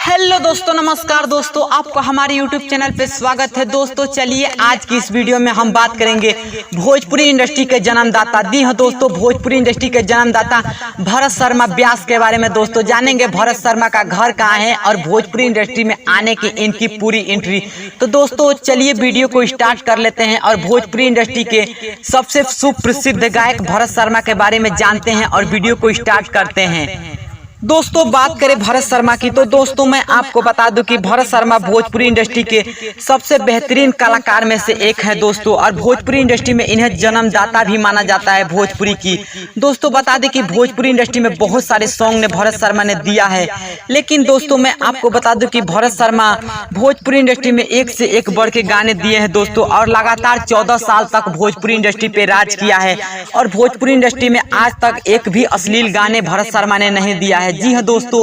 Hello दोस्तों, नमस्कार दोस्तों, आपका हमारे यूट्यूब चैनल पे स्वागत है। दोस्तों चलिए आज की इस वीडियो में हम बात करेंगे भोजपुरी इंडस्ट्री के जन्मदाता। दी हाँ दोस्तों, भोजपुरी इंडस्ट्री के जन्मदाता भरत शर्मा व्यास के बारे में दोस्तों जानेंगे। भरत शर्मा का घर कहाँ है और भोजपुरी इंडस्ट्री में आने की इनकी पूरी एंट्री। तो दोस्तों चलिए वीडियो को स्टार्ट कर लेते हैं और भोजपुरी इंडस्ट्री के सबसे सुप्रसिद्ध गायक भरत शर्मा के बारे में जानते हैं और वीडियो को स्टार्ट करते हैं। दोस्तों बात करें भरत शर्मा की तो दोस्तों मैं आपको बता दूं कि भरत शर्मा भोजपुरी इंडस्ट्री के सबसे बेहतरीन कलाकार में से एक है दोस्तों, और भोजपुरी इंडस्ट्री में इन्हें जन्मदाता भी माना जाता है भोजपुरी की। दोस्तों बता दें कि भोजपुरी इंडस्ट्री में बहुत सारे सॉन्ग ने भरत शर्मा ने दिया है, लेकिन दोस्तों मैं आपको बता दूं कि भरत शर्मा भोजपुरी इंडस्ट्री में एक से एक बढ़ के गाने दिए हैं दोस्तों, और लगातार 14 साल तक भोजपुरी इंडस्ट्री पे राज किया है। और भोजपुरी इंडस्ट्री में आज तक एक भी अश्लील गाने भरत शर्मा ने नहीं दिया है। जी हाँ दोस्तों,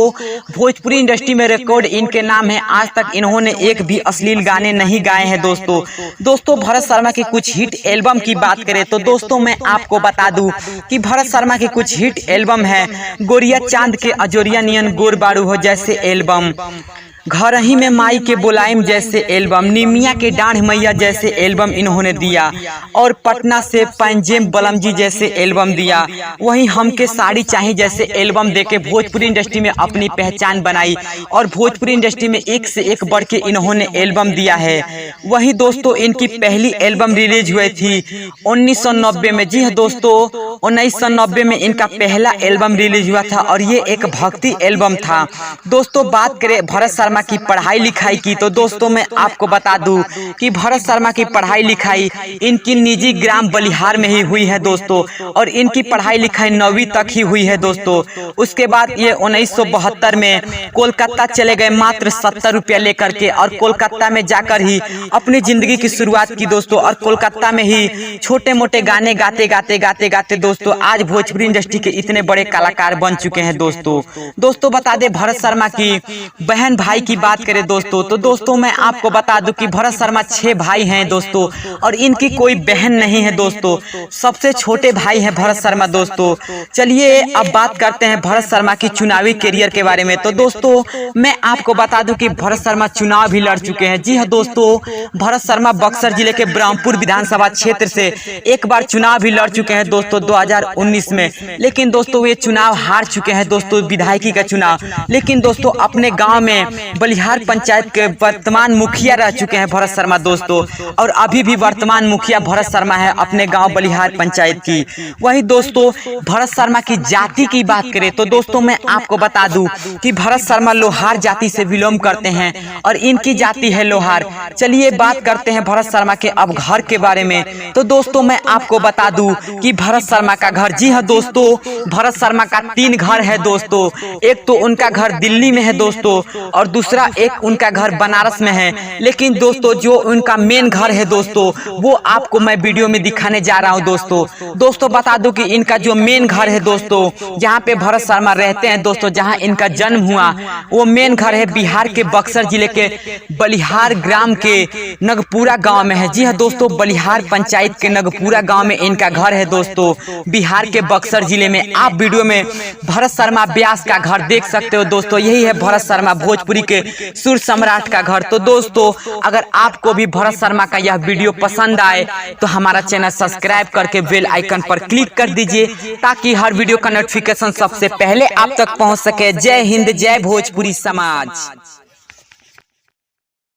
भोजपुरी इंडस्ट्री में रिकॉर्ड इनके नाम है। आज तक इन्होंने एक भी अश्लील गाने नहीं गाए हैं दोस्तों भरत शर्मा की कुछ हिट एल्बम की बात करें तो दोस्तों मैं आपको बता दूं कि भरत शर्मा की कुछ हिट एल्बम है गोरिया चांद के अजोरिया नियन गोर बारू हो जैसे एल्बम, घर ही में माई के बुलाइम जैसे एल्बम, निमिया के डाढ़ मैया जैसे एल्बम इन्होंने दिया, और पटना से पंजेम बलमजी जैसे एल्बम दिया। वहीं हमके साड़ी चाहिए जैसे एल्बम देके भोजपुरी इंडस्ट्री में अपनी पहचान बनाई, और भोजपुरी इंडस्ट्री में एक से एक बढ़ के इन्होंने एल्बम दिया है। वहीं दोस्तों इनकी पहली एल्बम रिलीज हुई थी 1990 में। जी हाँ दोस्तों, 1990 में इनका पहला एल्बम रिलीज हुआ था और ये एक भक्ति एल्बम था। दोस्तों बात करें भरत शर्मा की पढ़ाई लिखाई की तो दोस्तों मैं आपको बता दूं कि भरत शर्मा की पढ़ाई लिखाई इनकी निजी ग्राम बलिहार में ही हुई है दोस्तों, और इनकी पढ़ाई लिखाई 9वीं तक ही हुई है दोस्तों। उसके बाद ये 1972 में कोलकाता चले गए मात्र 70 रुपया लेकर के, और कोलकाता में जाकर ही अपनी जिंदगी की शुरुआत की दोस्तों, और कोलकाता में ही छोटे मोटे गाने गाते गाते दोस्तों आज भोजपुरी इंडस्ट्री के इतने बड़े कलाकार बन चुके हैं दोस्तों बता दे भरत शर्मा की बहन भाई की बात करें दोस्तों तो दोस्तों मैं आपको बता दूं कि भरत शर्मा 6 भाई हैं दोस्तों, और इनकी कोई बहन नहीं है दोस्तों। सबसे छोटे भाई हैं भरत शर्मा दोस्तों। चलिए अब बात करते हैं भरत शर्मा की चुनावी करियर के बारे में। तो दोस्तों मैं आपको बता दूं कि भरत शर्मा चुनाव भी लड़ चुके हैं। जी हाँ दोस्तों, भरत शर्मा बक्सर जिले के ब्रह्मपुर विधानसभा क्षेत्र से एक बार चुनाव भी लड़ चुके हैं दोस्तों 2019 में, लेकिन दोस्तों ये चुनाव हार चुके हैं दोस्तों, विधायकी का चुनाव। लेकिन दोस्तों अपने गाँव में बलिहार पंचायत के वर्तमान मुखिया रह चुके हैं भरत शर्मा दोस्तों, और अभी भी वर्तमान मुखिया भरत शर्मा है अपने गांव बलिहार पंचायत की। वहीं दोस्तों भरत शर्मा की जाति की बात करें तो दोस्तों मैं आपको बता दूं कि भरत शर्मा लोहार जाति से बिलोंग करते हैं और इनकी जाति है लोहार। चलिए बात करते हैं भरत शर्मा के अब घर के बारे में। तो दोस्तों मैं आपको बता दूं कि भरत शर्मा का घर, जी हाँ दोस्तों, भरत शर्मा का 3 घर है दोस्तों। एक तो उनका घर दिल्ली में है दोस्तों, और दूसरा एक उनका घर बनारस में है। लेकिन दोस्तों जो उनका मेन घर है दोस्तों वो आपको मैं वीडियो में दिखाने जा रहा हूं दोस्तों बता दूं कि इनका जो मेन घर है दोस्तों जहां पे भरत शर्मा रहते हैं दोस्तों, जहां इनका जन्म हुआ, वो मेन घर है बिहार के बक्सर जिले के बलिहार ग्राम के नगपुरा गांव में है। जी हाँ दोस्तों, बलिहार पंचायत के नगपुरा गांव में इनका घर है दोस्तों, बिहार के बक्सर जिले में। आप वीडियो में भरत शर्मा व्यास का घर देख सकते हो दोस्तों, यही है भरत शर्मा भोजपुरी के सुर सम्राट का घर। तो दोस्तों अगर आपको भी भरत शर्मा का यह वीडियो पसंद आए तो हमारा चैनल सब्सक्राइब करके बेल आइकन पर क्लिक कर दीजिए ताकि हर वीडियो का नोटिफिकेशन सबसे पहले आप तक पहुंच सके। जय हिंद, जय भोजपुरी समाज।